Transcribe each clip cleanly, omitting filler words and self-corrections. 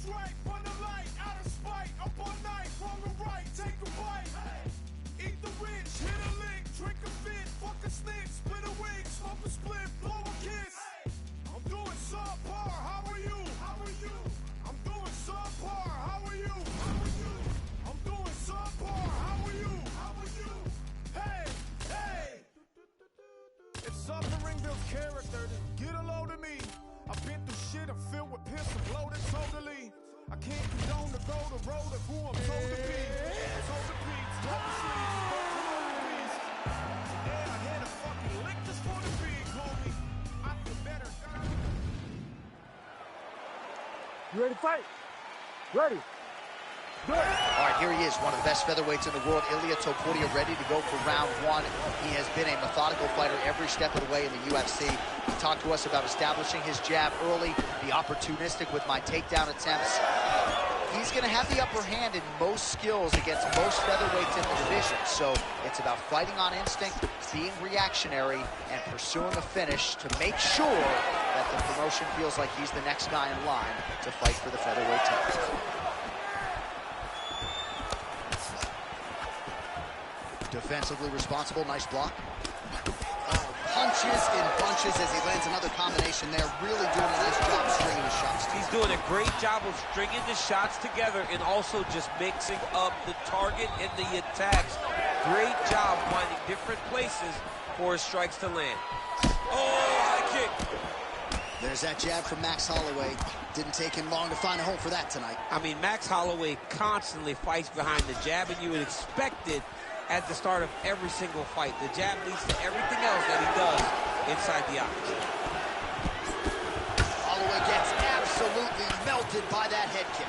strike, run the light, out of spite, up all night, wrong or right, take a bite. Eat the rich, hit a lick, drink a fit, fuck a snick, split a wig, smoke a split, blow a kiss. I'm doing subpar, how are you? How are you? I'm doing subpar, how are you? How are you? I'm doing subpar, how are you? How are you? Hey, hey! If suffering builds character, then get a load of me. I've been through shit, I'm filled with piss, I'm loaded totally. I can't condone to go the road of who I'm told to be. Told to be, told to sleep, spoke to all the beast. Yeah, I had a fucking lick just for the big homie. I feel better. You ready to fight? Ready. Good. All right, here he is, one of the best featherweights in the world, Ilia Topuria, ready to go for round one. He has been a methodical fighter every step of the way in the UFC. He talked to us about establishing his jab early, be opportunistic with my takedown attempts. He's going to have the upper hand in most skills against most featherweights in the division. So it's about fighting on instinct, being reactionary, and pursuing a finish to make sure that the promotion feels like he's the next guy in line to fight for the featherweight title. Defensively responsible, nice block. Punches in bunches as he lands another combination there. Really doing a nice job stringing his shots. He's doing a great job of stringing the shots together and also just mixing up the target and the attacks. Great job finding different places for his strikes to land. Oh, high kick. There's that jab from Max Holloway. Didn't take him long to find a home for that tonight. I mean, Max Holloway constantly fights behind the jab, and you would expect it at the start of every single fight. The jab leads to everything else that he does inside the octagon. Holloway gets absolutely melted by that head kick.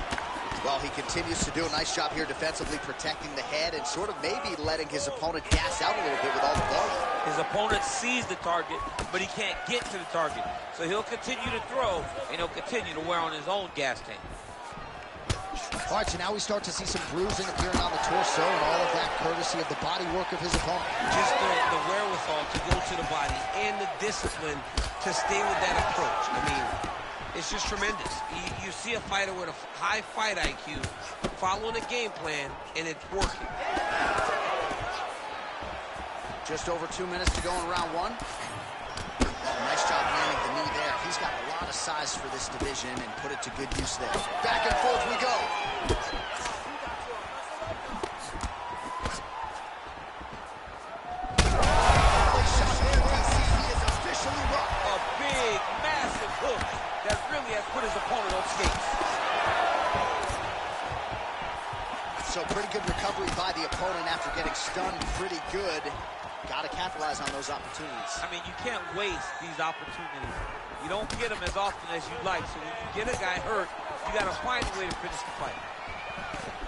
Well, he continues to do a nice job here defensively, protecting the head and sort of maybe letting his opponent gas out a little bit with all the volume. His opponent sees the target, but he can't get to the target. So he'll continue to throw, and he'll continue to wear on his own gas tank. All right, so now we start to see some bruising appearing on the torso, and all of that courtesy of the body work of his opponent. Just the wherewithal to go to the body and the discipline to stay with that approach. I mean, it's just tremendous. You see a fighter with a high fight IQ following a game plan, and it's working. Just over 2 minutes to go in round one. Oh, nice job landing the knee there. He's got a lot of size for this division and put it to good use there. Back and forth we go. Shot there, DC. He is officially rocked. A big, massive hook that really has put his opponent on skates. So pretty good recovery by the opponent after getting stunned pretty good. Got to capitalize on those opportunities. I mean, you can't waste these opportunities. You don't get them as often as you'd like. So when you get a guy hurt, you got to find a way to finish the fight.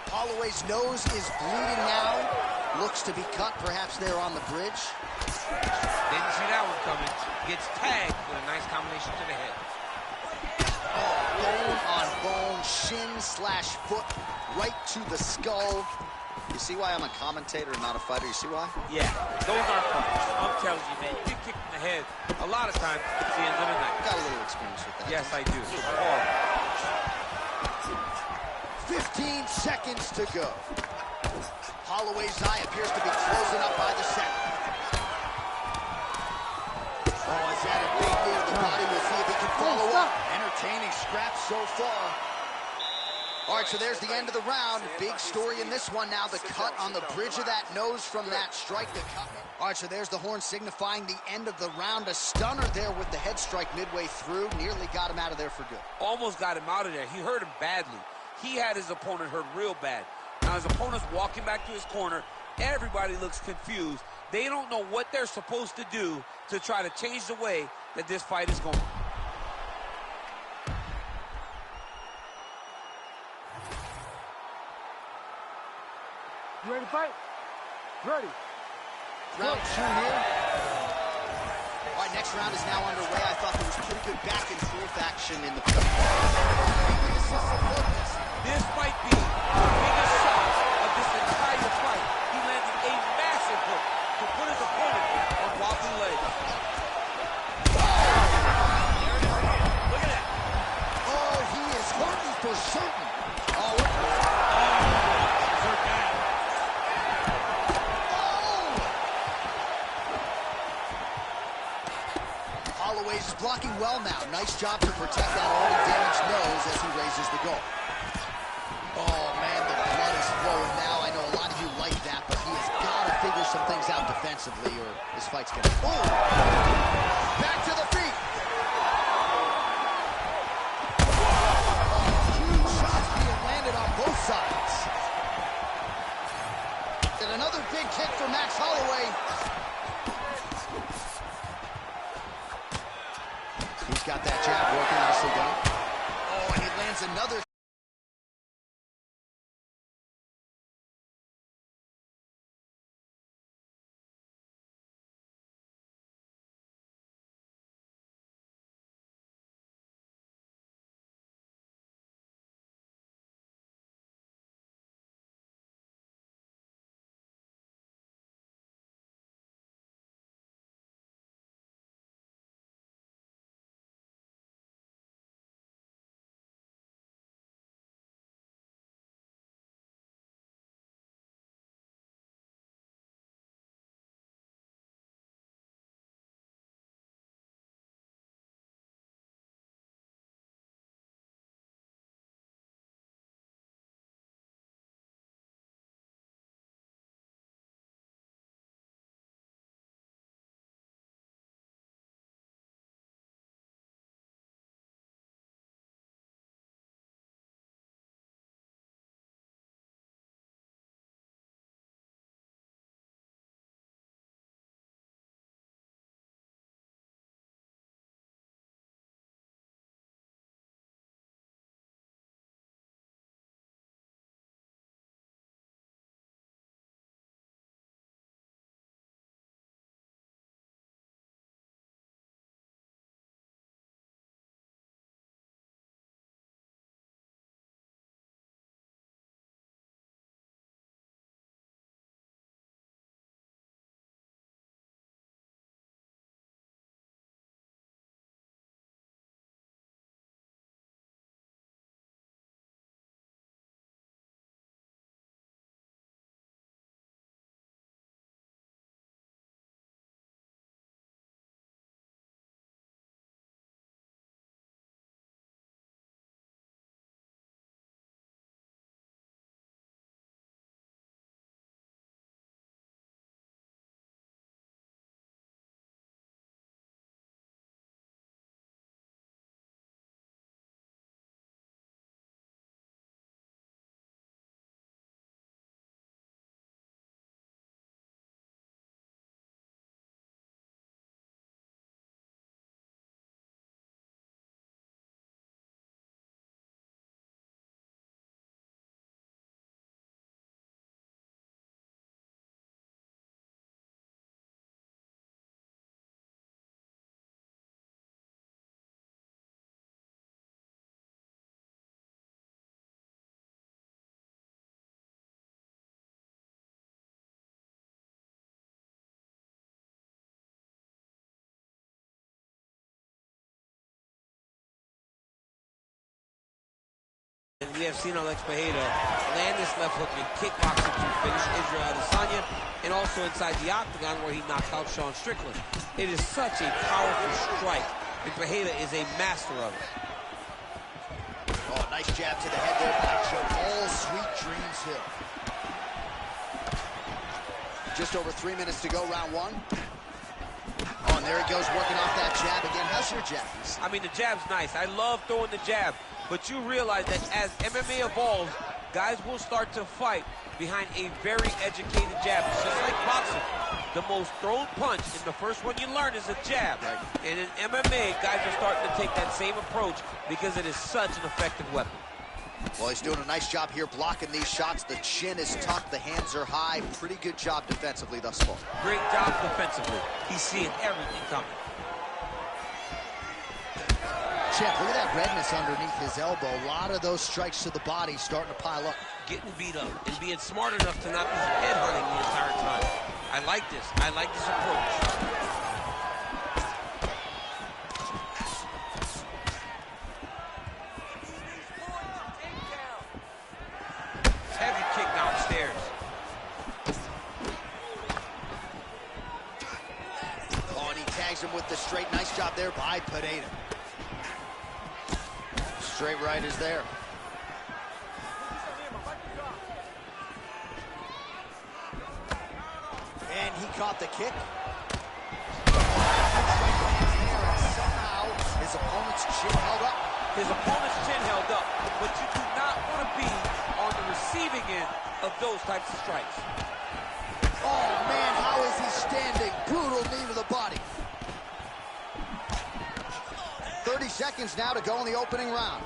Holloway's nose is bleeding now. Looks to be cut, perhaps there on the bridge. Didn't see that one coming. Gets tagged with a nice combination to the head. Oh, bone on bone, shin slash foot, right to the skull. You see why I'm a commentator and not a fighter? You see why? Yeah, those are fights. I'm telling you, man, you get kicked in the head, a lot of times it's the end of the night. Got a little experience with that. Yes, I do. 15 seconds to go. Holloway's eye appears to be closing up by the second. Oh, is that a big move? The body will see if he can follow up. Entertaining scraps so far. All right, so there's the end of the round. Big story in this one now. The cut on the bridge of that nose from that strike. All right, so there's the horn signifying the end of the round. A stunner there with the head strike midway through. Nearly got him out of there for good. Almost got him out of there. He hurt him badly. He had his opponent hurt real bad. Now his opponent's walking back to his corner. Everybody looks confused. They don't know what they're supposed to do to try to change the way that this fight is going. You ready to fight? Ready. Round two here. All right, next round is now underway. I thought there was pretty good back and forth action in the fight. This might be the biggest shot of this entire fight. He landed a massive hook to put his opponent on wobbly legs. Oh, he is hurting for certain. Oh, Holloway's blocking well now. Nice job to protect that already damaged nose as he raises the goal. Oh, man, the blood is flowing now. I know a lot of you like that, but he has got to figure some things out defensively or this fight's going to... Oh! Back to the feet! Oh, huge shots being landed on both sides. And another big kick for Max Holloway. He's got that jab working nicely done. Oh, and he lands another. We have seen Alex Pereira land this left hook in kickboxing to finish Israel Adesanya, and also inside the octagon where he knocked out Sean Strickland. It is such a powerful strike, and Pereira is a master of it. Oh, nice jab to the head there by Jamal Sweet Dreams Hill. Just over 3 minutes to go, round one. Oh, and there he goes, working off that jab again. How's your jab? I mean, the jab's nice. I love throwing the jab. But you realize that as MMA evolves, guys will start to fight behind a very educated jab. It's just like boxing. The most thrown punch, and the first one you learn is a jab. Right? And in MMA, guys are starting to take that same approach because it is such an effective weapon. Well, he's doing a nice job here blocking these shots. The chin is tucked, the hands are high. Pretty good job defensively thus far. Great job defensively. He's seeing everything coming. Champ, look at that redness underneath his elbow. A lot of those strikes to the body starting to pile up. Getting beat up and being smart enough to not be headhunting the entire time. I like this. I like this approach. him with the straight. Nice job there by Pineda. Straight right is there. And he caught the kick. Somehow his opponent's chin held up. His opponent's chin held up, but you do not want to be on the receiving end of those types of strikes. Oh man, how is he standing? Brutal knee to the body. 30 seconds now to go in the opening round.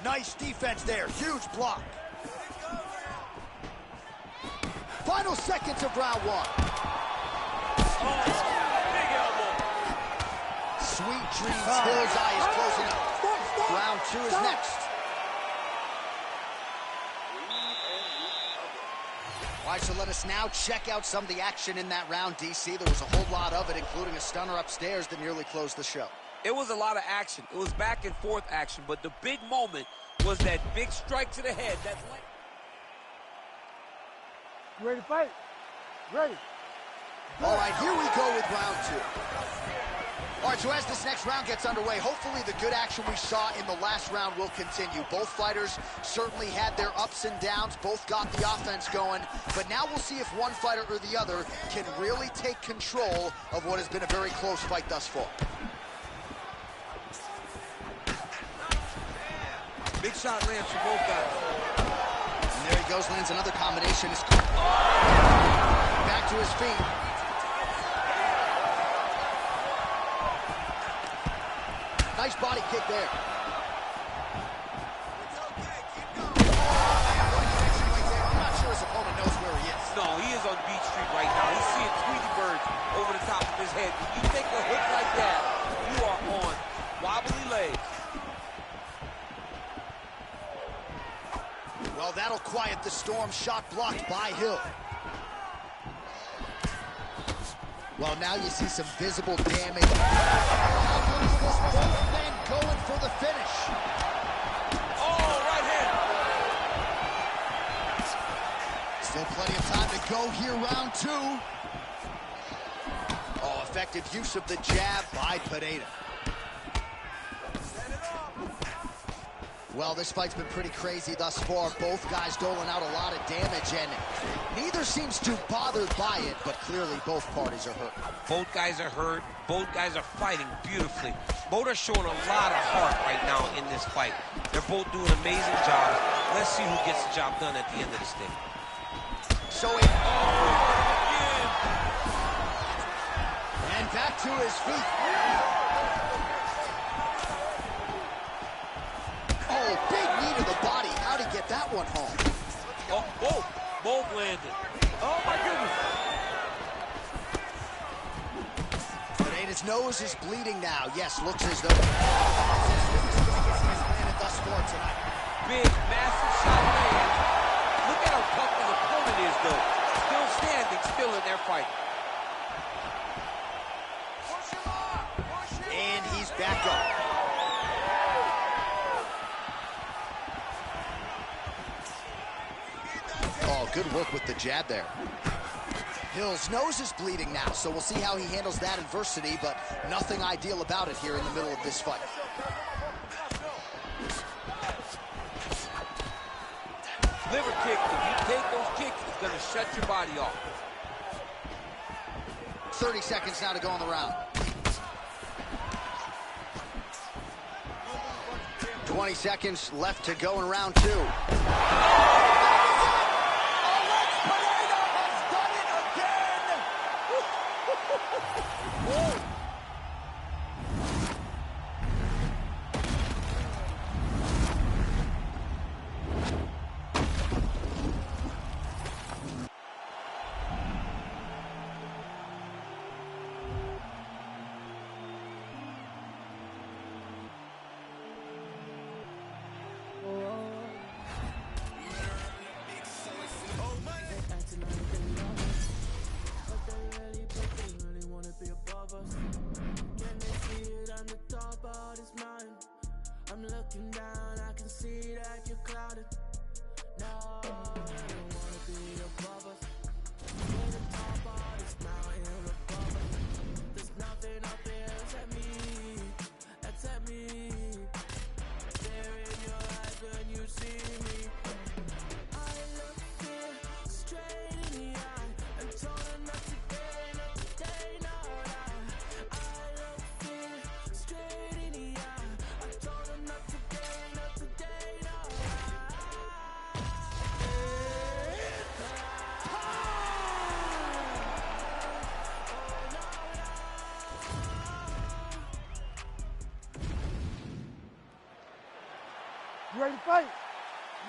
Nice defense there, huge block. Final seconds of round one. Oh, big elbow. Sweet dreams, Hill's eye is closing up. Round two is next. All right, so let us now check out some of the action in that round, DC. There was a whole lot of it, including a stunner upstairs that nearly closed the show. It was a lot of action. It was back and forth action, but the big moment was that big strike to the head. You ready to fight? Ready. All right, here we go with round two. All right, so as this next round gets underway, hopefully the good action we saw in the last round will continue. Both fighters certainly had their ups and downs. Both got the offense going. But now we'll see if one fighter or the other can really take control of what has been a very close fight thus far. Big shot lands for both guys. And there he goes, lands another combination. Back to his feet. Nice body kick there. I'm not sure his opponent knows where he is. No, he is on Beach Street right now. He's seeing Tweety birds over the top of his head. When you take a hook like that, you are on wobbly legs. Well, that'll quiet the storm. Shot blocked by Hill. Well, now you see some visible damage. How good is this? Both men going for the finish. Oh, right hand. Still plenty of time to go here, round two. Oh, effective use of the jab by Pineda. Well, this fight's been pretty crazy thus far. Both guys doling out a lot of damage, and neither seems too bothered by it, but clearly both parties are hurt. Both guys are hurt. Both guys are fighting beautifully. Both are showing a lot of heart right now in this fight. They're both doing amazing jobs. Let's see who gets the job done at the end of this thing. So and back to his feet. Oh, big knee to the body. How'd he get that one home? Oh, both landed. Oh, my goodness. Pineda's nose is bleeding now. Yes, looks as though landed thus far tonight. Big, massive shot land. Look at how tough his opponent is, though. Still standing, still in their fight. And he's back up. Oh, good work with the jab there. Hill's nose is bleeding now, so we'll see how he handles that adversity, but nothing ideal about it here in the middle of this fight. Liver kick, if you take those kicks, it's going to shut your body off. 30 seconds now to go in the round. 20 seconds left to go in round two. You ready to fight?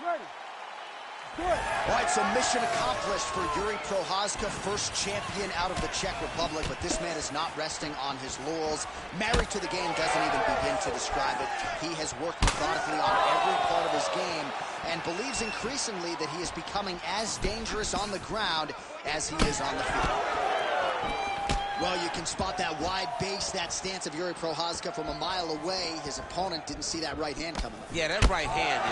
You ready? Do it. All right, so mission accomplished for Yuri Prochazka, first champion out of the Czech Republic, but this man is not resting on his laurels. Married to the game doesn't even begin to describe it. He has worked methodically on every part of his game and believes increasingly that he is becoming as dangerous on the ground as he is on the field. Well, you can spot that wide base, that stance of Yuri Prochazka from a mile away. His opponent didn't see that right hand coming. Yeah, that right hand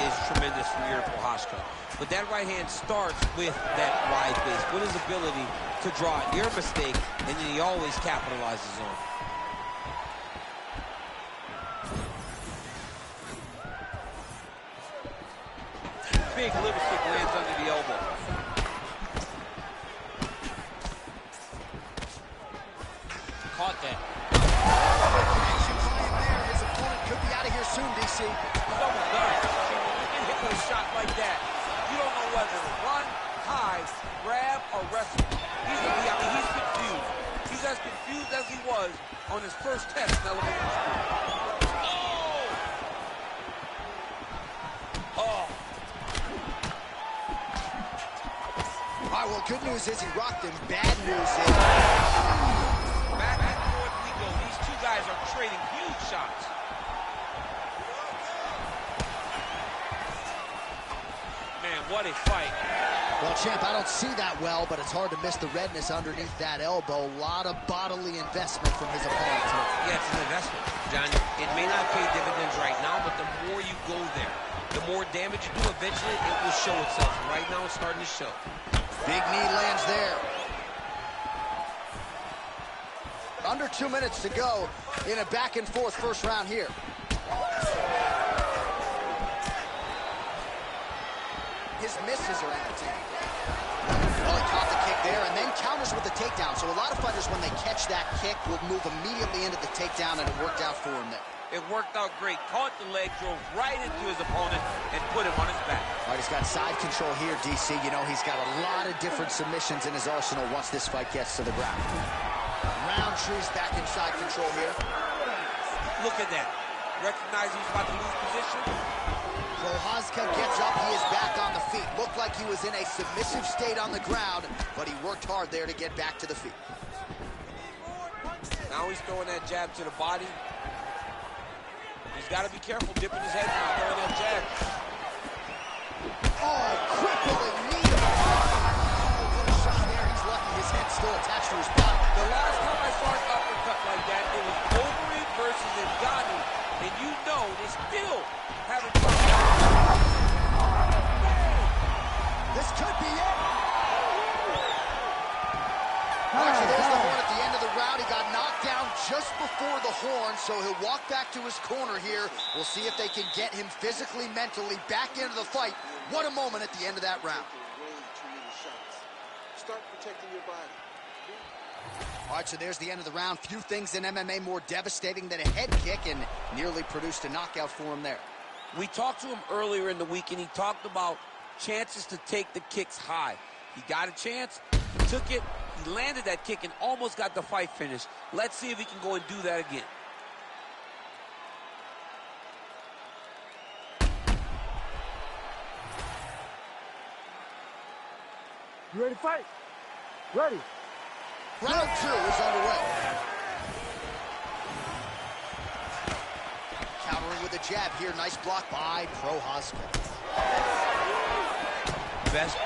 is tremendous from Yuri Prochazka. But that right hand starts with that wide base, with his ability to draw an ear mistake, and then he always capitalizes on it. Big liver kick lands under the elbow. Caught that. Action flying there. His opponent could be out of here soon, DC. He's almost done. When you get hit with a shot like that, you don't know whether to run, hide, grab, or wrestle. He's confused. He's as confused as he was on his first test in elementary school. Oh! All right, well, good news is he rocked him. Bad news is... Back and forth we go. These two guys are trading huge shots. Man, what a fight. Well, champ, I don't see that well, but it's hard to miss the redness underneath that elbow. A lot of bodily investment from his opponent. Yeah, it's an investment, John. It may not pay dividends right now, but the more you go there, the more damage you do, eventually it will show itself. Right now, it's starting to show. Big knee lands there. Under 2 minutes to go in a back-and-forth first round here. His misses are empty. Well, he caught the kick there and then counters with the takedown. So a lot of fighters, when they catch that kick, will move immediately into the takedown, and it worked out for him there. It worked out great. Caught the leg, drove right into his opponent, and put him on his back. All right, he's got side control here, DC. You know, he's got a lot of different submissions in his arsenal once this fight gets to the ground. Roundtree's back in side control here. Look at that. Recognize he's about to lose position. Prochazka gets up. He is back on the feet. Looked like he was in a submissive state on the ground, but he worked hard there to get back to the feet. Now he's throwing that jab to the body. He's got to be careful dipping his head when he's throwing that jab. Oh, crippling knee. Oh, little shot there. He's lucky his head's still attached to his body. The last time I saw an uppercut like that, it was Overeem versus Ngannou, and you know they still haven't trouble. This could be it. Actually, there's the horn at the end of the round. He got knocked down just before the horn, so he'll walk back to his corner here. We'll see if they can get him physically, mentally back into the fight. What a moment at the end of that round. Start protecting your body. All right, so there's the end of the round. Few things in MMA more devastating than a head kick, and nearly produced a knockout for him there. We talked to him earlier in the week, and he talked about chances to take the kicks high. He got a chance, he took it, he landed that kick, and almost got the fight finished. Let's see if he can go and do that again. You ready to fight? Ready. Round 2 is underway. Countering with a jab here. Nice block by Prochazka. Best.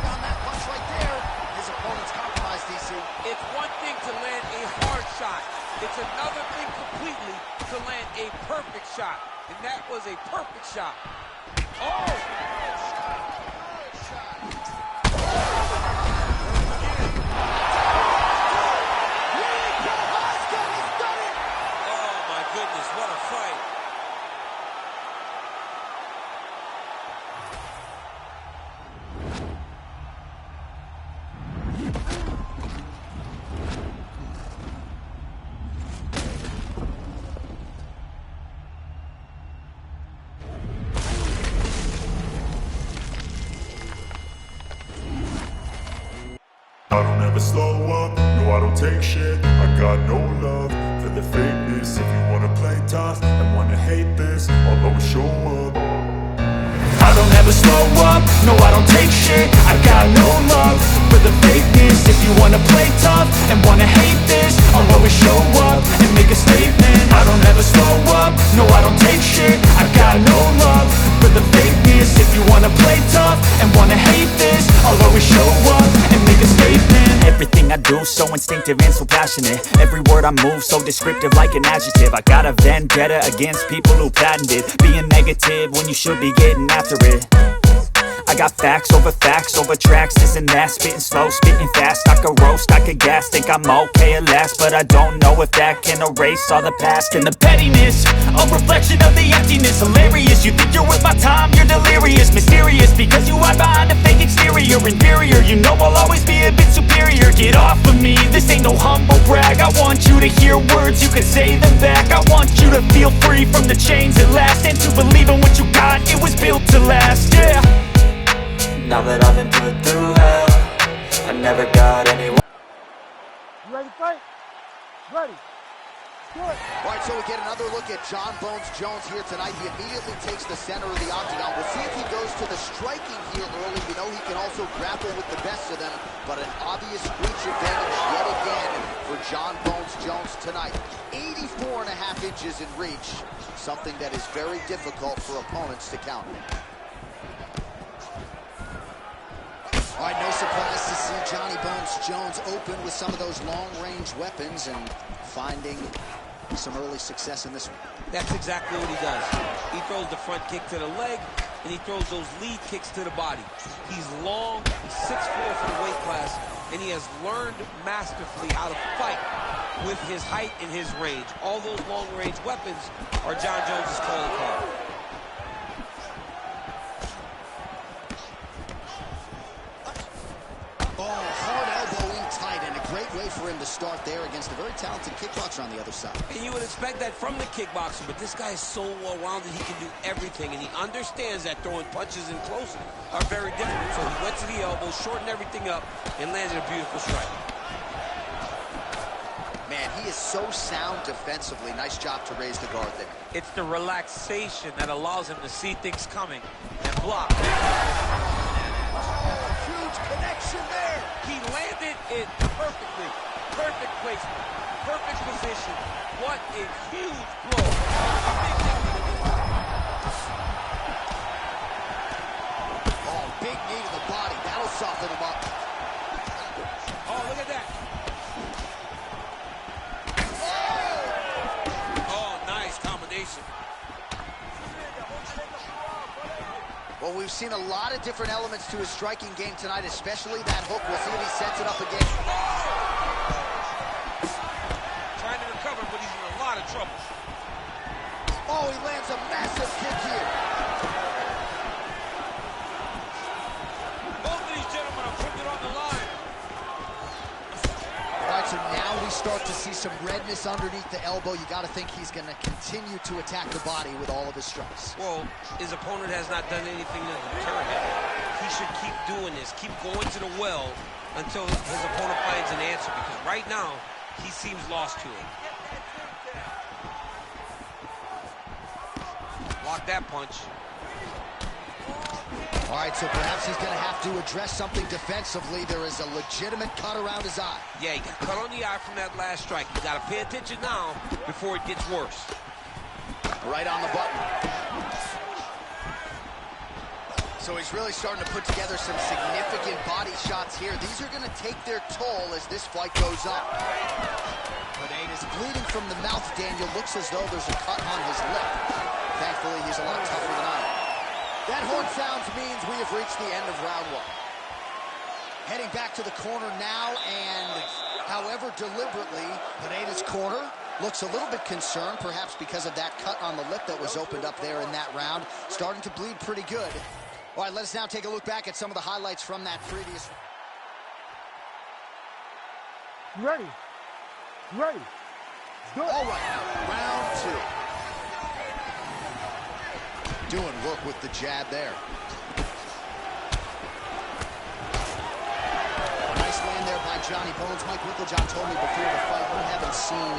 On that punch right there. His opponent's compromised, DC. It's one thing to land a hard shot. It's another thing completely to land a perfect shot. And that was a perfect shot. Oh! What a fight. I don't ever slow up, no I don't take shit. I got no love for the fakeness. If you wanna play tough and wanna hate this, no I don't take shit. I got no love for the fakeness. If you wanna play tough and wanna hate this, I'll always show up and make a statement. I don't ever slow up, no I don't take shit. I got no love for the fakeness. If you wanna play tough and wanna hate this, I'll always show up and make a statement. Everything I do so instinctive and so passionate. Every word I move so descriptive like an adjective. I got a vendetta against people who patented being negative when you should be getting after it. I got facts over tracks, this and that. Spitting slow, spitting fast, I could roast, I could gas. Think I'm okay at last, but I don't know if that can erase all the past. And the pettiness, a reflection of the emptiness. Hilarious, you think you're worth my time, you're delirious. Mysterious, because you hide behind a fake exterior. Inferior, you know I'll always be a bit superior. Get off of me, this ain't no humble brag. I want you to hear words, you can say them back. I want you to feel free from the chains at last, and to believe in what you got, it was built to last, yeah. Now that I've been put through hell, I never got anyone. You ready to fight? Ready. Good. All right, so we get another look at Jon Bones Jones here tonight. He immediately takes the center of the octagon. We'll see if he goes to the striking here early. We know he can also grapple with the best of them, but an obvious reach advantage yet again for Jon Bones Jones tonight. 84.5 inches in reach, something that is very difficult for opponents to counter. All right, no surprise to see Johnny Bones Jones open with some of those long-range weapons and finding some early success in this one. That's exactly what he does. He throws the front kick to the leg, and he throws those lead kicks to the body. He's long, he's 6'4" for the weight class, and he has learned masterfully how to fight with his height and his range. All those long-range weapons are Jon Jones's calling card. For him to start there against a very talented kickboxer on the other side. And you would expect that from the kickboxer, but this guy is so well-rounded, he can do everything, and he understands that throwing punches in close are very difficult. So he went to the elbow, shortened everything up, and landed a beautiful strike. Man, he is so sound defensively. Nice job to raise the guard there. It's the relaxation that allows him to see things coming and block. Huge connection there. He landed it perfectly. Perfect placement. Perfect position. What a huge blow. Oh, big knee to the body. That'll soften him up. Oh, look at that. Oh, nice combination. Well, we've seen a lot of different elements to his striking game tonight, especially that hook. We'll see if he sets it up again. Trying to recover, but he's in a lot of trouble. Oh, he lands a massive kick here. Both of these gentlemen are putting it on the line. All right, so now we start to see some redness underneath the elbow. You got to think he's going to continue to attack the body with all of his strikes. Well, his opponent has not done anything to deter him. He should keep doing this, keep going to the well until his opponent finds an answer, because right now, he seems lost to it. Block that punch. All right, so perhaps he's going to have to address something defensively. There is a legitimate cut around his eye. Yeah, he got cut on the eye from that last strike. You got to pay attention now before it gets worse. Right on the button. So he's really starting to put together some significant body shots here. These are going to take their toll as this fight goes on. Pineda is bleeding from the mouth. Daniel looks as though there's a cut on his lip. Thankfully, he's a lot tougher than I am. That horn sounds means we have reached the end of round one. Heading back to the corner now, and however deliberately, Pineda's corner looks a little bit concerned, perhaps because of that cut on the lip that was opened up there in that round. Starting to bleed pretty good. All right, let us now take a look back at some of the highlights from that previous. You ready? You ready? Good. All right, round two. Doing work with the jab there. Nice land there by Johnny Bones. Mike Winkeljohn told me before the fight we haven't seen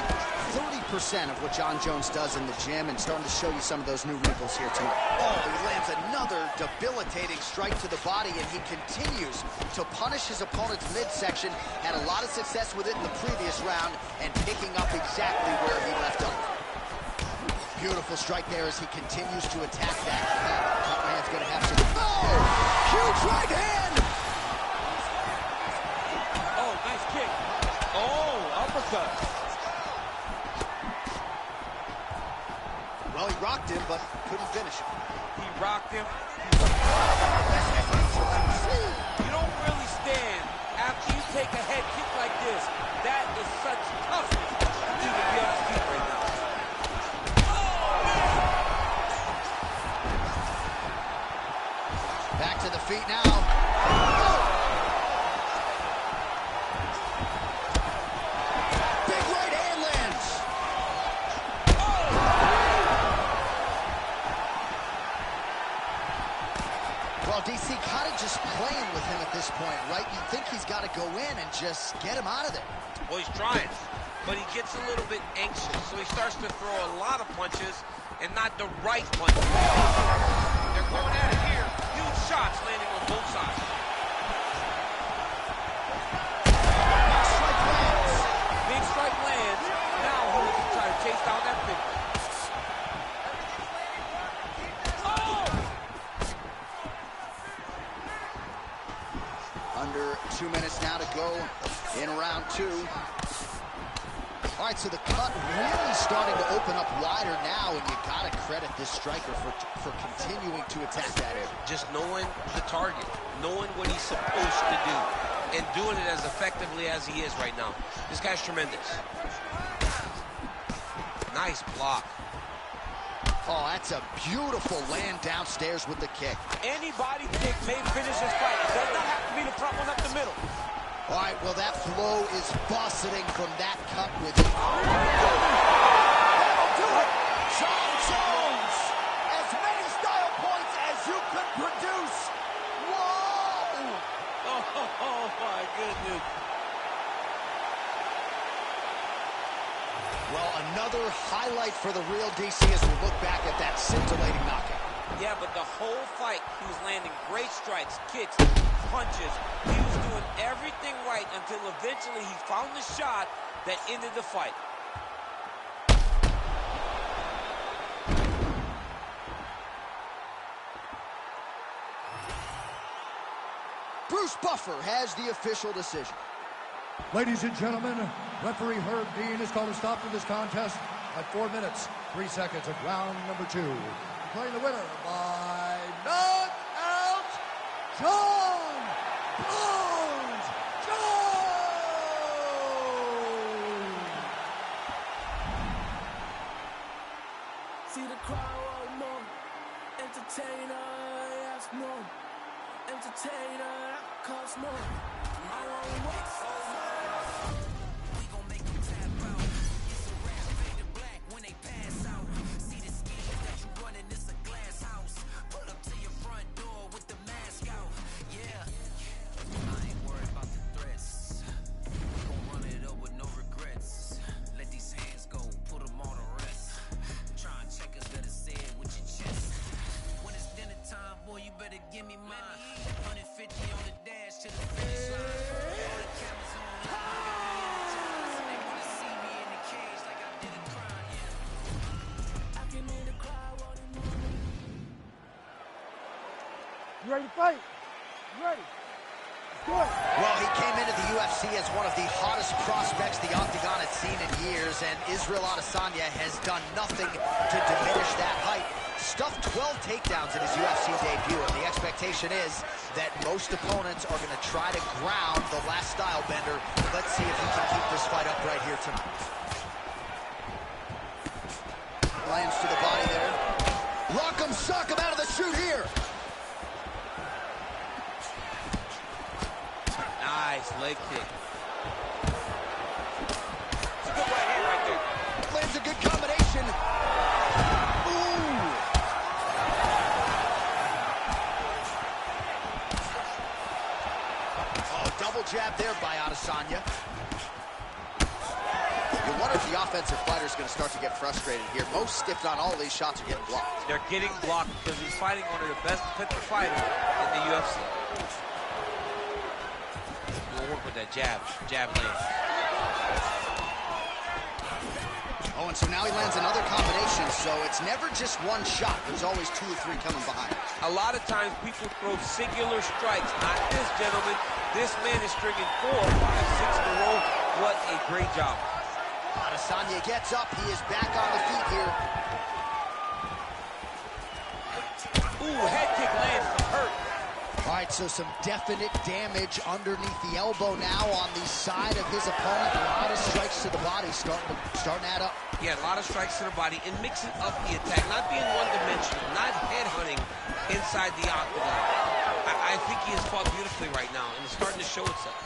30% of what John Jones does in the gym, and starting to show you some of those new wrinkles here tonight. Oh, he lands another debilitating strike to the body, and he continues to punish his opponent's midsection. Had a lot of success with it in the previous round, and picking up exactly where he left off. Beautiful strike there as he continues to attack that. Man's gonna have to. Oh! Huge right hand! Oh, nice kick. Oh, uppercut. Well, he rocked him, but couldn't finish him. He rocked him. You don't really stand after you take a head kick like this. That is such toughness to do to be on his feet right now. Back to the feet now. Big right hand lands. Well, DC kind of just playing with him at this point, right? You think he's got to go in and just get him out of there. Well, he's trying, but he gets a little bit anxious, so he starts to throw a lot of punches and not the right punches. They're going at it here. Huge shots landing on both sides. Big strike lands. Now he needs to try to chase down that big one. Under 2 minutes now to go in round two. All right, so the cut really starting to open up wider now, and you got to credit this striker for continuing to attack that area. Just knowing the target, knowing what he's supposed to do, and doing it as effectively as he is right now. This guy's tremendous. Nice block. Oh, that's a beautiful land downstairs with the kick. Any body kick may finish this fight. It does not have to be the front one up the middle. All right, well, that flow is bussing from that cut with it. That'll do it. Jon Jones, as many style points as you could produce. Whoa! Oh my goodness. Well, another highlight for the real DC as we look back at that scintillating knockout. Yeah, but the whole fight, he was landing great strikes, kicks, punches. He was doing everything right until eventually he found the shot that ended the fight. Bruce Buffer has the official decision. Ladies and gentlemen, referee Herb Dean has called a stop to this contest at 4 minutes, 3 seconds of round number 2. Declaring the winner by knockout, Jon Bones Jones! See the crowd want more. Entertainer, yes, more. Entertainer, that costs more. I want what? We gon' make them tap out. It's a rap faded black when they pass out. See the scheme that you running, it's a glass house. Pull up to your front door with the mask out. Yeah. I ain't worried about the threats. We gon' run it up with no regrets. Let these hands go, put them on the rest. Try and check us, better say it with your chest. When it's dinner time, boy, you better give me mine. 150 on the dash to the finish line. All the cameras on live. They wanna see me in the cage like I did a crime, yeah. I can hear the crowd wanting more. You ready to fight? You ready? Let's do it. Well, he came into the UFC as one of the hottest prospects the Octagon had seen in years, and Israel Adesanya has done nothing to diminish that hype. Stuffed 12 takedowns in his UFC debut, and the expectation is that most opponents are going to try to ground the last style bender. Let's see if he can keep this fight up right here tonight. Lands to the body there. Rock him, sock him out of the chute here. Nice leg kick. It's a good right hand right there. Lands a good combination. Ooh. Oh, double jab there by Adesanya. is going to start to get frustrated here. Most, if not all, of these shots are getting blocked. They're getting blocked because he's fighting one of the best defensive fighters in the UFC. We'll work with that jab lane. Oh, and so now he lands another combination, so it's never just one shot. There's always 2 or 3 coming behind. A lot of times people throw singular strikes. Not this gentleman. This man is stringing 4, 5, 6 in a row. What a great job. Adesanya gets up. He is back on the feet here. Ooh, head kick lands. Hurt. All right, so some definite damage underneath the elbow now on the side of his opponent. A lot of strikes to the body starting to add up. Yeah, a lot of strikes to the body and mixing up the attack, not being one-dimensional, not head-hunting inside the octagon. I think he has fought beautifully right now, and it's starting to show itself.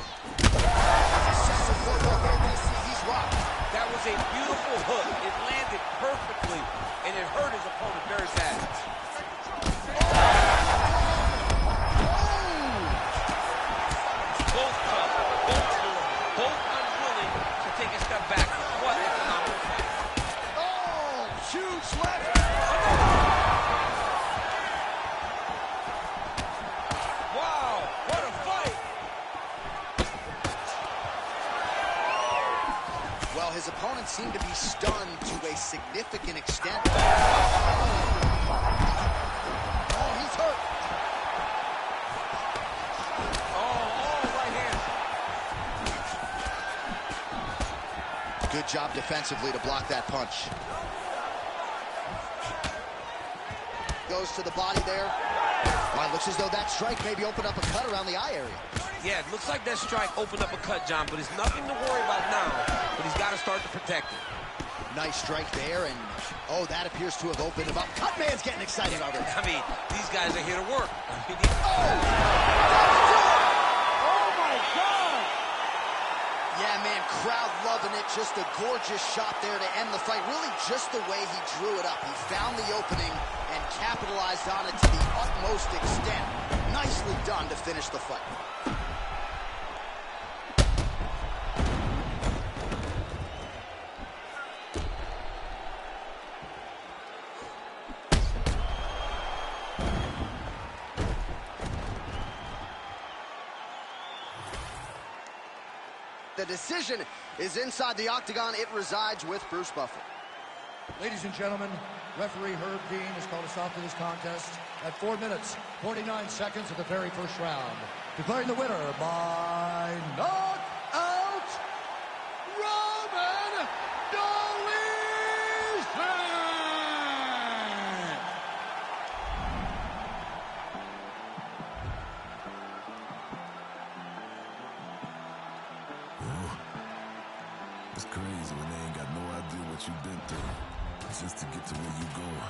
He's rocked. That was a beautiful hook. It landed perfectly, and it hurt his opponent very bad. Both tough, both good, both unwilling to take a step back. What a phenomenal fight. Oh, huge left. Wow, what a fight. Well, his opponent seemed to be stunned to a significant extent. Oh, he's hurt. Good job defensively to block that punch. Goes to the body there. Well, it looks as though that strike maybe opened up a cut around the eye area. Yeah, it looks like that strike opened up a cut, John, but it's nothing to worry about now, but he's got to start to protect it. Nice strike there, and oh, that appears to have opened him up. Cutman's getting excited already. I mean, these guys are here to work. Yeah, man, crowd loving it. Just a gorgeous shot there to end the fight. Really just the way he drew it up. He found the opening and capitalized on it to the utmost extent. Nicely done to finish the fight. The decision is inside the octagon. It resides with Bruce Buffer. Ladies and gentlemen, referee Herb Dean has called a stop to this contest at 4 minutes, 49 seconds of the very first round. Declaring the winner by knockout, Roman Dolidze! It's crazy when they ain't got no idea what you've been through, just to get to where you going.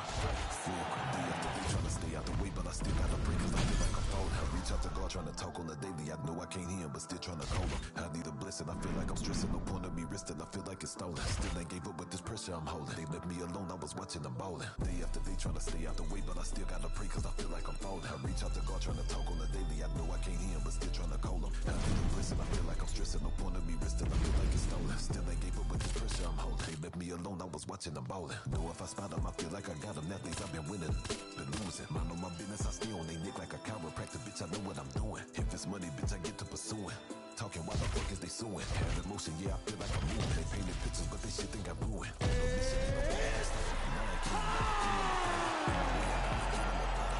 Fuck, day after day trying to stay out the way, but I still gotta break cause I feel like I'm falling. I reach out to God trying to talk on the daily. I know I can't hear him, but still trying to call him. I need a blessing, I feel like I'm stressing. No point of me resting, I feel like it's stolen. Still ain't gave up with this pressure I'm holding. They left me alone, I was watching them ballin'. Day after day trying to stay out the way, but I still gotta pray cause I feel like I'm falling. I reach out to God trying to talk on the daily. I know I can't hear him, but still trying to call him. I need a blessing, I feel like I'm stressing. No point of me resting, I feel like it's stolen. Still ain't gave up with this pressure I'm holding. They left me alone, I was watching them ballin'. Know if I spot them, I feel like I got them. Athletes, I've been winning, been losing. Mind on my business, I stay on they neck like a chiropractor. Bitch, I know what I'm doing. If it's money, bitch, I get to pursuing. Talking why the fuck is they suing? Have emotion, yeah, I feel like I'm moving. They painted pictures, but they shit think I'm ruined. On no mission, ain't no bad stuff. Now I can't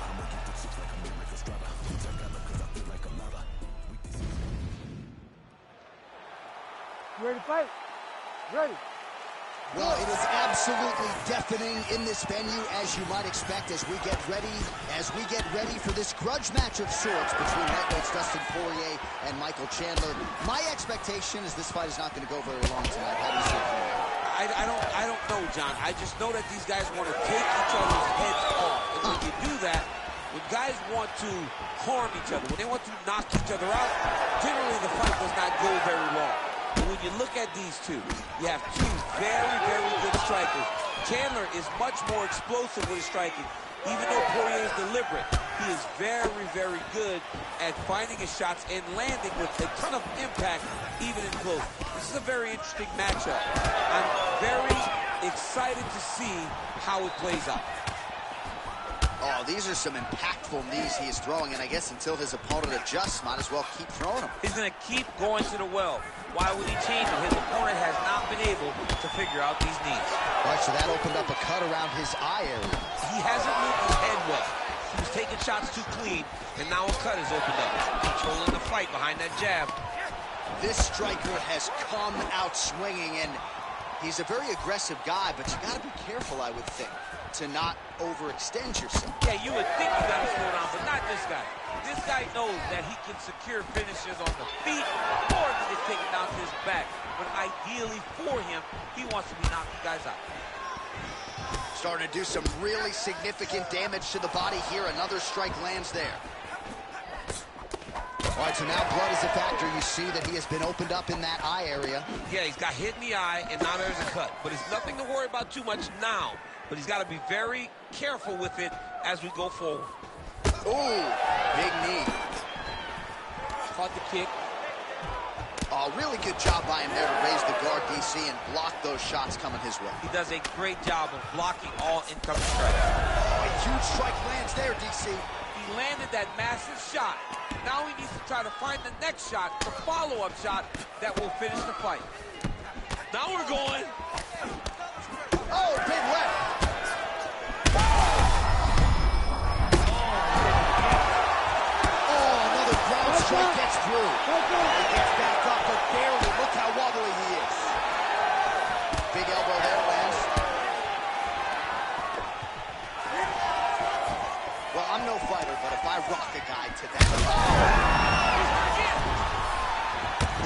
I'ma get the chips like I'm Eric Estrada. Bitch, I got them cause I feel like a lotta. You ready to fight? Ready. Well, it is absolutely deafening in this venue, as you might expect, as we get ready for this grudge match of sorts between lightweights Dustin Poirier and Michael Chandler. My expectation is this fight is not going to go very long tonight. How do you see it? I don't know, John. I just know that these guys want to take each other's heads off. And when you do that, when guys want to harm each other, when they want to knock each other out, generally the fight does not go very long. But when you look at these two, you have two very, very good strikers. Chandler is much more explosive with his striking. Even though Poirier is deliberate, he is very, very good at finding his shots and landing with a ton of impact, even in close. This is a very interesting matchup. I'm very Excited to see how it plays out. Oh, these are some impactful knees he is throwing, and I guess until his opponent adjusts, might as well keep throwing them. He's going to keep going to the well. Why would he change it? His opponent has not been able to figure out these knees. All right, so that opened up a cut around his eye area. He hasn't moved his head well. He was taking shots too clean, and now a cut has opened up. Controlling the fight behind that jab. This striker has come out swinging, and he's a very aggressive guy, but you got to be careful, I would think, to not overextend yourself. Yeah, you would think you got to slow down, but not this guy. This guy knows that he can secure finishes on the feet or he can take it down to his back. But ideally for him, he wants to be knocking guys out. Starting to do some really significant damage to the body here. Another strike lands there. All right, so now blood is a factor. You see that he has been opened up in that eye area. Yeah, he's got hit in the eye, and now there's a cut. But it's nothing to worry about too much now. But he's got to be very careful with it as we go forward. Ooh, big knee. Caught the kick. Oh, really good job by him there to raise the guard, DC, and block those shots coming his way. He does a great job of blocking all incoming strikes. Oh, a huge strike lands there, DC. He landed that massive shot. Now he needs to try to find the next shot, the follow-up shot that will finish the fight. Now we're going. Oh, big left. Oh, another ground strike gets through. He gets back up, but barely. Look how wobbly he is. Big elbow there lands. Well, I'm no fighter, but if I rock a guy to that... Oh!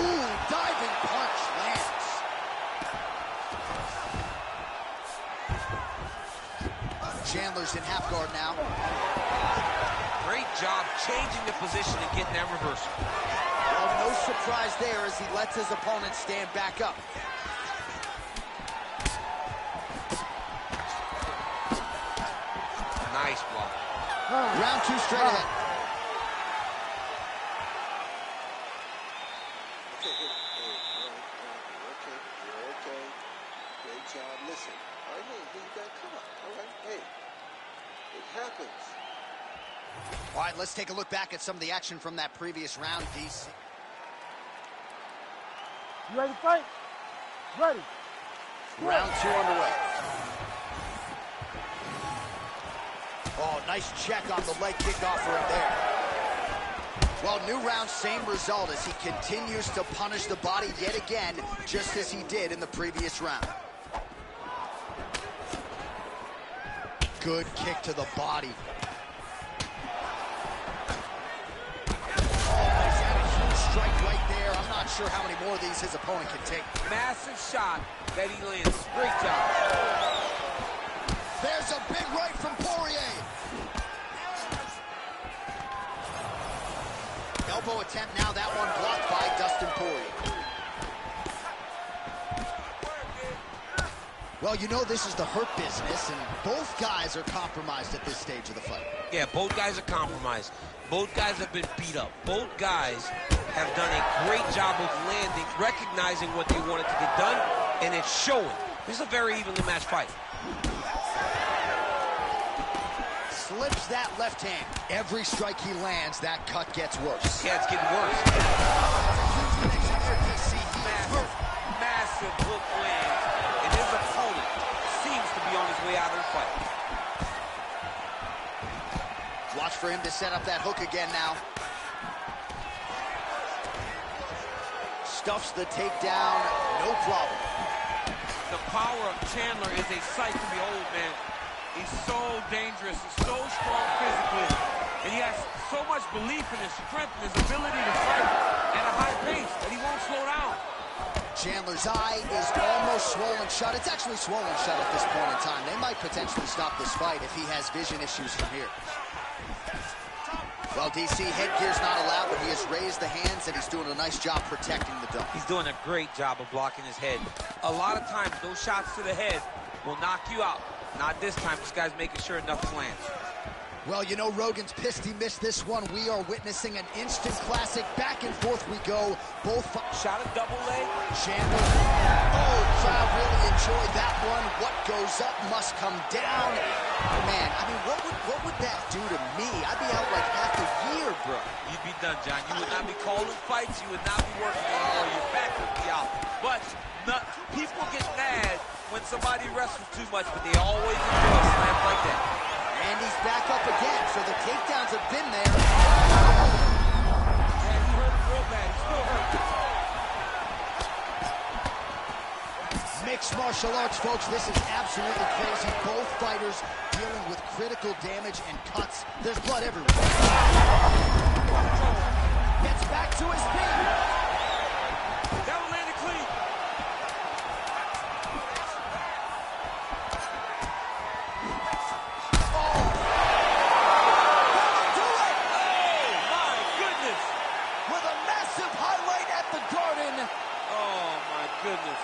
Ooh, diving punch lands. Chandler's in half guard now. Great job changing the position and getting that reversal. Well, no surprise there as he lets his opponent stand back up. Nice block. Round two straight ahead. Okay, you're okay. Great job. Listen, all right, hey, you got come on. All right, hey, it happens. All right, let's take a look back at some of the action from that previous round, DC. You ready to fight? Ready. Round two underway. Oh, nice check on the leg kick off for him there. Well, new round, same result as he continues to punish the body yet again, just as he did in the previous round. Good kick to the body. Strike right there. I'm not sure how many more of these his opponent can take. Massive shot that he lands. Great job. There's a big right from Poirier. Elbow attempt now. That one blocked by Dustin Poirier. Well, you know this is the hurt business, and both guys are compromised at this stage of the fight. Yeah, both guys are compromised. Both guys have been beat up. Both guys have done a great job of landing, recognizing what they wanted to get done, and it's showing. This is a very evenly matched fight. Slips that left hand. Every strike he lands, that cut gets worse. Yeah, it's getting worse. Massive hook lands, and his opponent seems to be on his way out of the fight. Watch for him to set up that hook again now. Stuffs the takedown, no problem. The power of Chandler is a sight to behold, man. He's so dangerous, he's so strong physically, and he has so much belief in his strength and his ability to fight at a high pace that he won't slow down. Chandler's eye is almost swollen shut. It's actually swollen shut at this point in time. They might potentially stop this fight if he has vision issues from here. Well, DC, headgear's not allowed, but he has raised the hands, and he's doing a nice job protecting the dome. He's doing a great job of blocking his head. A lot of times, those shots to the head will knock you out. Not this time. This guy's making sure nothing lands. Well, you know, Rogan's pissed he missed this one. We are witnessing an instant classic. Back and forth we go. Both shot a double leg. Chandler. Oh, crowd really enjoyed that one. What goes up must come down. Man, I mean, what would that do to me? I'd be out like half a year, bro. You'd be done, John. You would not be calling fights. You would not be working anymore. Your back would be out. But people get mad when somebody wrestles too much, but they always enjoy slams like that. And he's back up again, so the takedowns have been there. And he hurt him real bad. He's still hurt. Mixed martial arts, folks, this is absolutely crazy. Both fighters dealing with critical damage and cuts. There's blood everywhere. Gets back to his feet. That one landed clean. Goodness.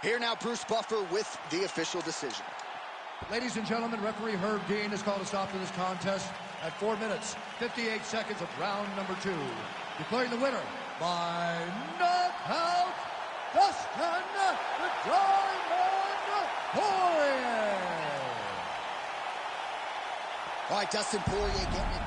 Here now, Bruce Buffer with the official decision. Ladies and gentlemen, referee Herb Dean has called a stop to this contest at 4 minutes, 58 seconds of round number 2. Declaring the winner by knockout, Dustin the Diamond Poirier. All right, Dustin Poirier getting it.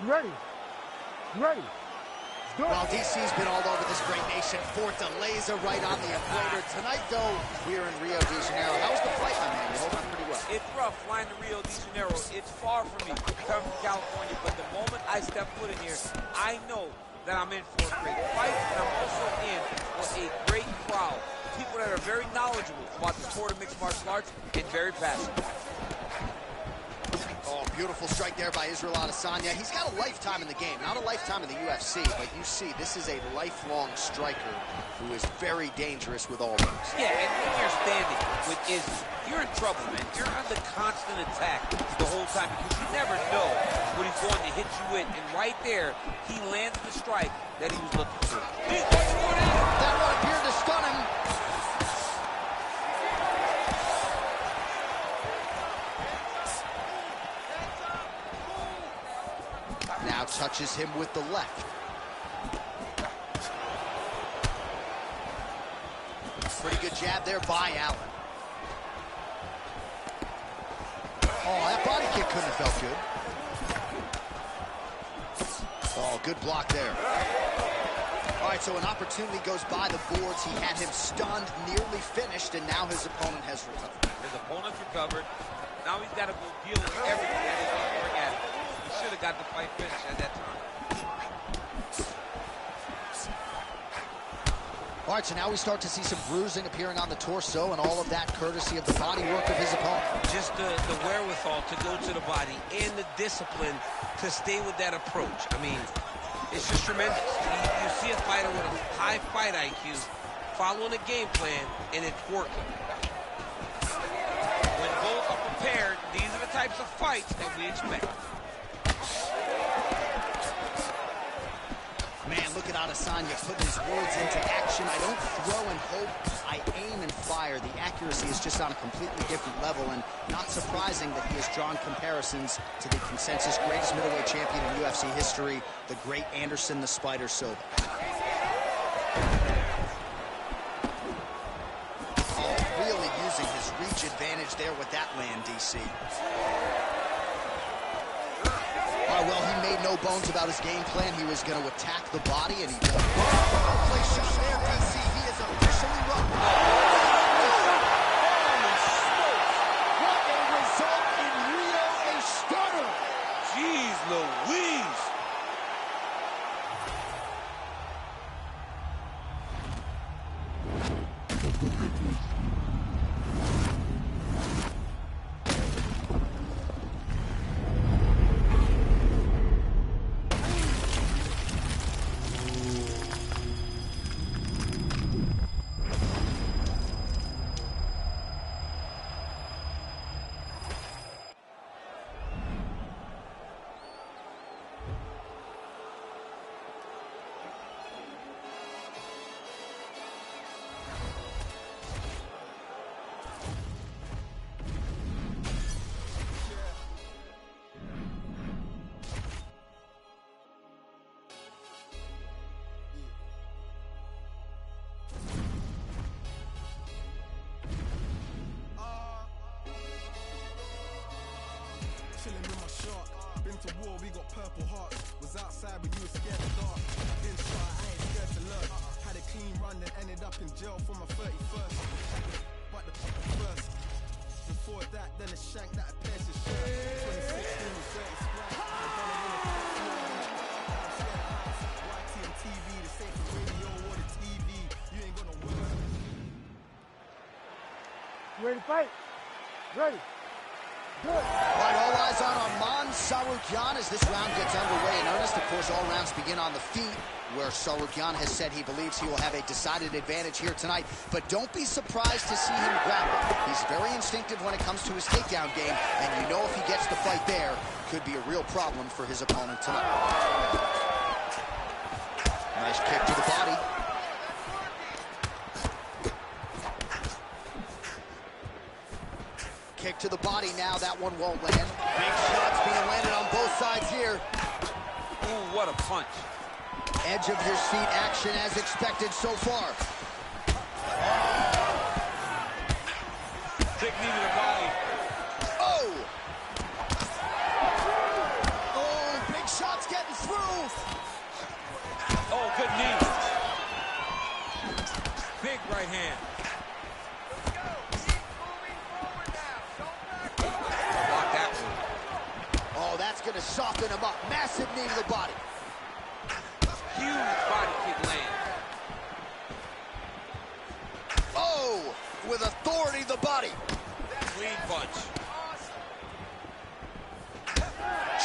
You ready? You ready? Well, DC's been all over this great nation. Fortaleza right on the equator. Tonight, though, we are in Rio de Janeiro. How was the fight, my man? You hold on pretty well. It's rough flying to Rio de Janeiro. It's far from me. Come from California, but the moment I step foot in here, I know that I'm in for a great fight, and I'm also in for a great crowd. People that are very knowledgeable about the sport of mixed martial arts and very passionate. Oh, beautiful strike there by Israel Adesanya. He's got a lifetime in the game, not a lifetime in the UFC, but you see, this is a lifelong striker who is very dangerous with all moves. Yeah, and when you're standing with Izzy, you're in trouble, man. You're under constant attack the whole time because you never know what he's going to hit you with. And right there, he landed the strike that he was looking for. That one appeared to stun him. Now touches him with the left. Pretty good jab there by Allen. Oh, that body kick couldn't have felt good. Oh, good block there. All right, so an opportunity goes by the boards. He had him stunned, nearly finished, and now his opponent has recovered. His opponent's recovered. Now he's got to go deal with everything that is going at him. He should have got the fight finished at that time. All right, so now we start to see some bruising appearing on the torso, and all of that courtesy of the body work of his opponent. Just the wherewithal to go to the body and the discipline to stay with that approach. I mean, it's just tremendous. You see a fighter with a high fight IQ following a game plan, and it's working. When both are prepared, these are the types of fights that we expect. Man, look at at Adesanya putting his words into action. I don't throw and hope, I aim and fire. The accuracy is just on a completely different level, and not surprising that he has drawn comparisons to the consensus greatest middleweight champion in UFC history, the great Anderson the Spider Silva. Oh, really using his reach advantage there with that land, DC. Well, he made no bones about his game plan. He was going to attack the body, and he did. Play shot there, DC. He is officially run. Holy smokes! What a result in Rio, a stunner! Jeez Louise! Chilling with my shark. Been to war, we got purple hearts. Was outside when you were scared of dark. Been shy, I ain't scared to learn. Had a clean run, then ended up in jail for my 31st. But the first. Before that, then a shank that a pierced his shirt. 2016 was dirty sprite. I done it in a YT and TV, the same for radio or the TV. You ain't got no words. Ready to fight? Ready. Good. All right, all eyes on Arman Tsarukyan as this round gets underway in earnest. Of course, all rounds begin on the feet, where Tsarukyan has said he believes he will have a decided advantage here tonight. But don't be surprised to see him grapple. He's very instinctive when it comes to his takedown game, and you know if he gets the fight there, could be a real problem for his opponent tonight. Nice kick to the body. Kick to the body now, that one won't land. Big shots being landed on both sides here. Ooh, what a punch. Edge of your seat action as expected so far. Big knee to the body. Oh! Oh, big shots getting through. Oh, good knee. Big right hand. Going to soften him up. Massive knee to the body. Huge body kick land. Oh, with authority to the body. Clean punch.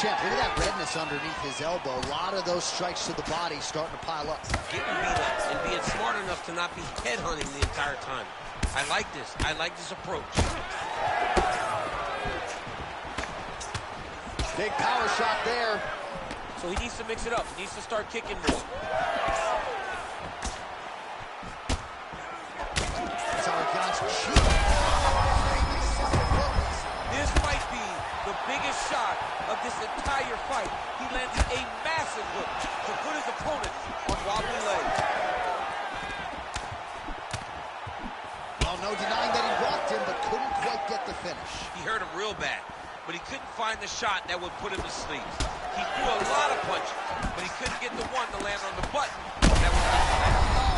Champ, look at that redness underneath his elbow. A lot of those strikes to the body starting to pile up. Getting beat up and being smart enough to not be headhunting the entire time. I like this. I like this approach. Big power shot there. So he needs to mix it up. He needs to start kicking more. This might be the biggest shot of this entire fight. He lands a massive hook to put his opponent on wobbly legs. Well, no denying that he rocked him, but couldn't quite get the finish. He hurt him real bad, but he couldn't find the shot that would put him to sleep. He threw a lot of punches, but he couldn't get the one to land on the button that would keep him out.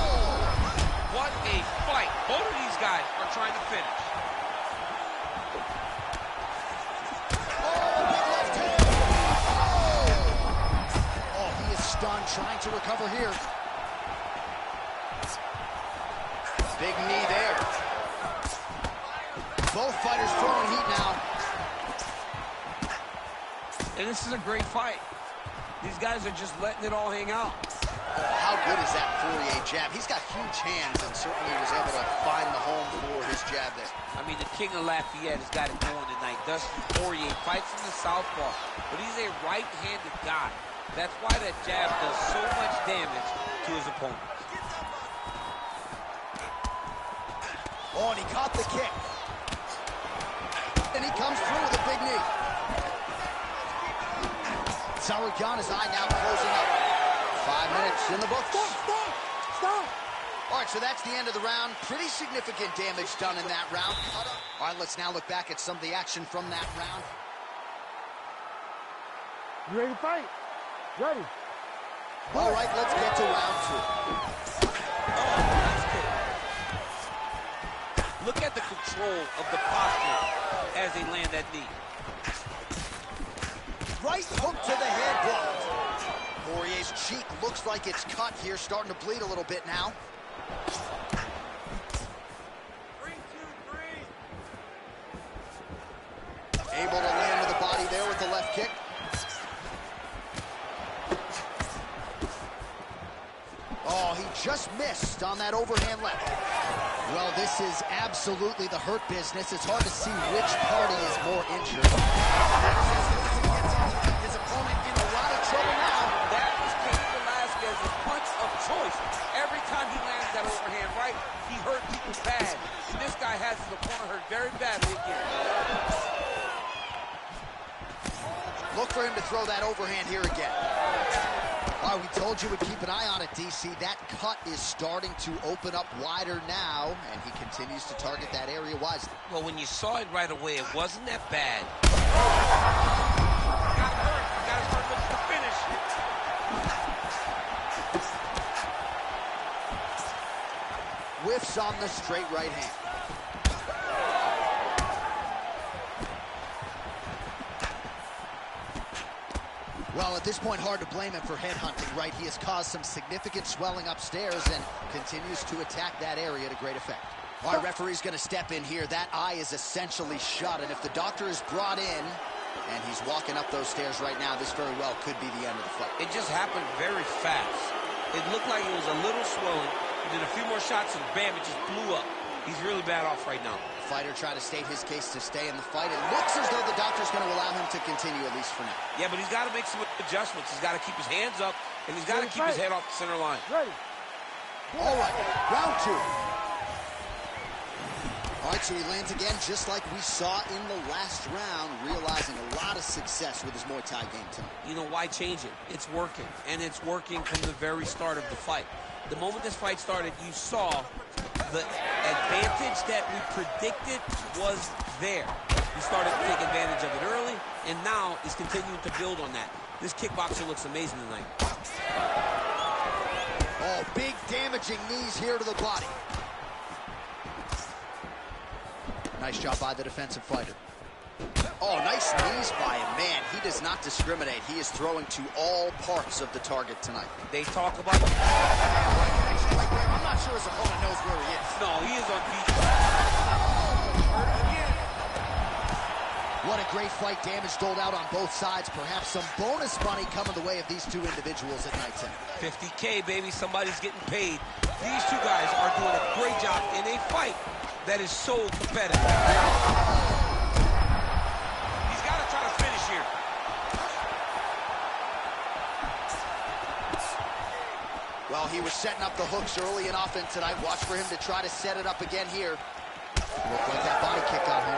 What a fight. Both of these guys are trying to finish. Oh, he is stunned, trying to recover here. Big knee there. Both fighters throwing heat now. And this is a great fight. These guys are just letting it all hang out. Oh, how good is that Poirier jab? He's got huge hands and certainly was able to find the home for his jab there. I mean, the King of Lafayette has got it going tonight. Dustin Poirier fights in the southpaw, but he's a right-handed guy. That's why that jab does so much damage to to his opponent. Oh, and he caught the kick. And he comes through with a big knee. Tsarukyan's eye now closing up. 5 minutes in the books. Stop! All right, so that's the end of the round. Pretty significant damage done in that round. All right, let's now look back at some of the action from that round. You ready to fight? Ready. All right, let's get to round 2. Look at the control of the posture as they land that knee. Right hook to the head blocked. Poirier's cheek looks like it's cut here, starting to bleed a little bit now. 3, 2, 3. Able to land with the body there with the left kick. Oh, he just missed on that overhand left. Well, this is absolutely the hurt business. It's hard to see which party is more injured. His opponent in a lot of trouble now. That was Cain Velasquez's punch of choice. Every time he lands that overhand right, he hurt people bad. And this guy has his opponent hurt very badly again. Look for him to throw that overhand here again. Oh, we told you we'd keep an eye on it, DC. That cut is starting to open up wider now, and he continues to target that area wisely. Well, when you saw it right away, it wasn't that bad. Got hurt. Got his hurt with the finish. Whiffs on the straight right hand. Well, at this point, hard to blame him for headhunting, right? He has caused some significant swelling upstairs and continues to attack that area to great effect. Our referee's going to step in here. That eye is essentially shut, and if the doctor is brought in and he's walking up those stairs right now, this very well could be the end of the fight. It just happened very fast. It looked like it was a little swelling. He did a few more shots, and bam, it just blew up. He's really bad off right now. Fighter trying to state his case to stay in the fight. It looks as though the doctor's going to allow him to continue, at least for now. Yeah, but he's got to make some adjustments. He's got to keep his hands up, and he's got to keep his head off the center line. Ready. All right, round 2. All right, so he lands again just like we saw in the last round, realizing a lot of success with his Muay Thai game tonight. You know, why change it? It's working, and it's working from the very start of the fight. The moment this fight started, you saw the advantage that we predicted was there. He started to take advantage of it early, and now he's continuing to build on that. This kickboxer looks amazing tonight. Oh, big damaging knees here to the body. Nice job by the defensive fighter. Oh, nice knees by him. Man, he does not discriminate. He is throwing to all parts of the target tonight. They talk about... I'm not sure his opponent knows where he is. No, he is on beat. What a great fight. Damage doled out on both sides. Perhaps some bonus money coming the way of these two individuals at night 10. $50K, baby. Somebody's getting paid. These two guys are doing a great job in a fight that is so competitive. He's got to try to finish here. Well, he was setting up the hooks early and often tonight. Watch for him to try to set it up again here. Looked like that body kick got him.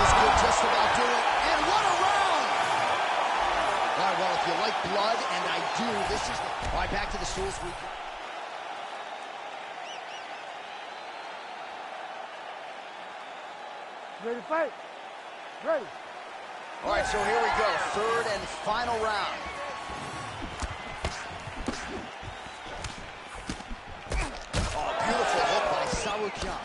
This could just about do it. And what a round! All right, well, if you like blood, and I do, this is the... All right, back to the stools. Ready to fight? Ready. All right, so here we go. Third and final round. Oh, beautiful hook by Tsarukyan.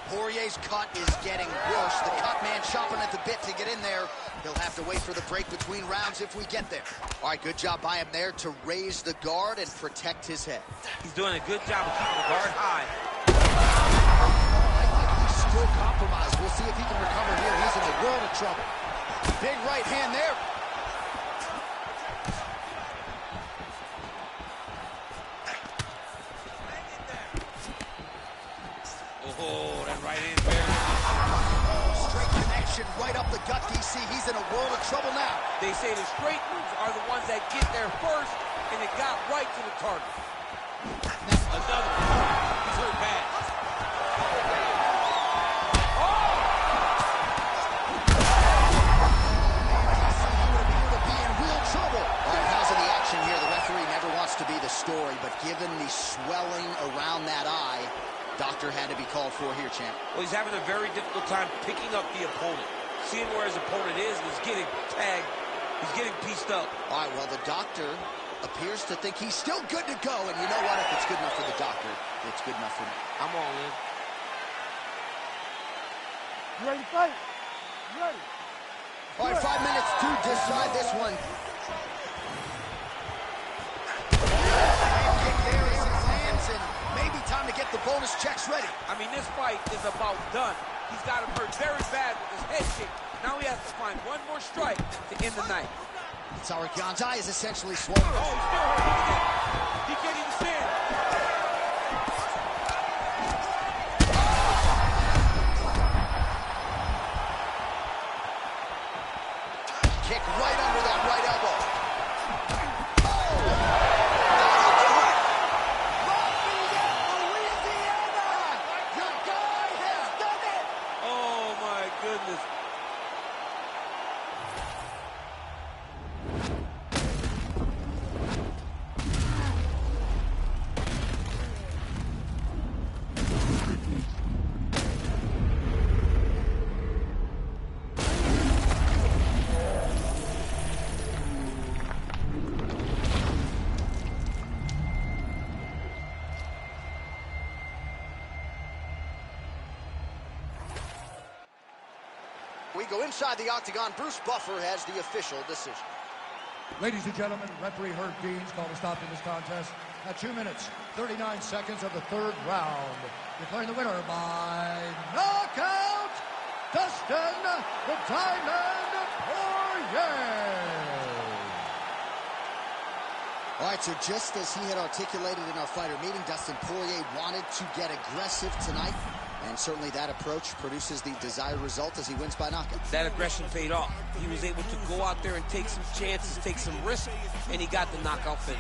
Poirier's cut is getting worse. The cut man chopping at the bit to get in there. He'll have to wait for the break between rounds if we get there. All right, good job by him there to raise the guard and protect his head. He's doing a good job of keeping the guard high. I think he's still compromised. We'll see if he can recover here. He's in a world of trouble. Big right hand there. Oh, that right hand there. Straight connection. injection right up the gut, DC. He's in a world of trouble now. They say the straight moves are the ones that get there first, and it got right to the target. Another one. He's hurt bad. To be the story, but given the swelling around that eye, doctor had to be called for here, champ. Well, he's having a very difficult time picking up the opponent. Seeing where his opponent is, and he's getting tagged. He's getting pieced up. All right, well, the doctor appears to think he's still good to go, and you know what? If it's good enough for the doctor, it's good enough for me. I'm all in. You ready to fight? You ready? All right, 5 minutes to decide this one. Maybe time to get the bonus checks ready. I mean, this fight is about done. He's got him hurt very bad with his head kick. Now he has to find one more strike to end the night. Tsarukyan's eye is essentially swollen. Oh, he's still hurt. He can't even stand. Kick right under that right elbow. Goodness. We go inside the octagon. Bruce Buffer has the official decision. Ladies and gentlemen, referee Herb Dean's called a stop to this contest at 2 minutes, 39 seconds of the third round. Declaring the winner by knockout, Dustin the Diamond Poirier. All right, so just as he had articulated in our fighter meeting, Dustin Poirier wanted to get aggressive tonight. And certainly that approach produces the desired result as he wins by knockout. That aggression paid off. He was able to go out there and take some chances, take some risks, and he got the knockout finish.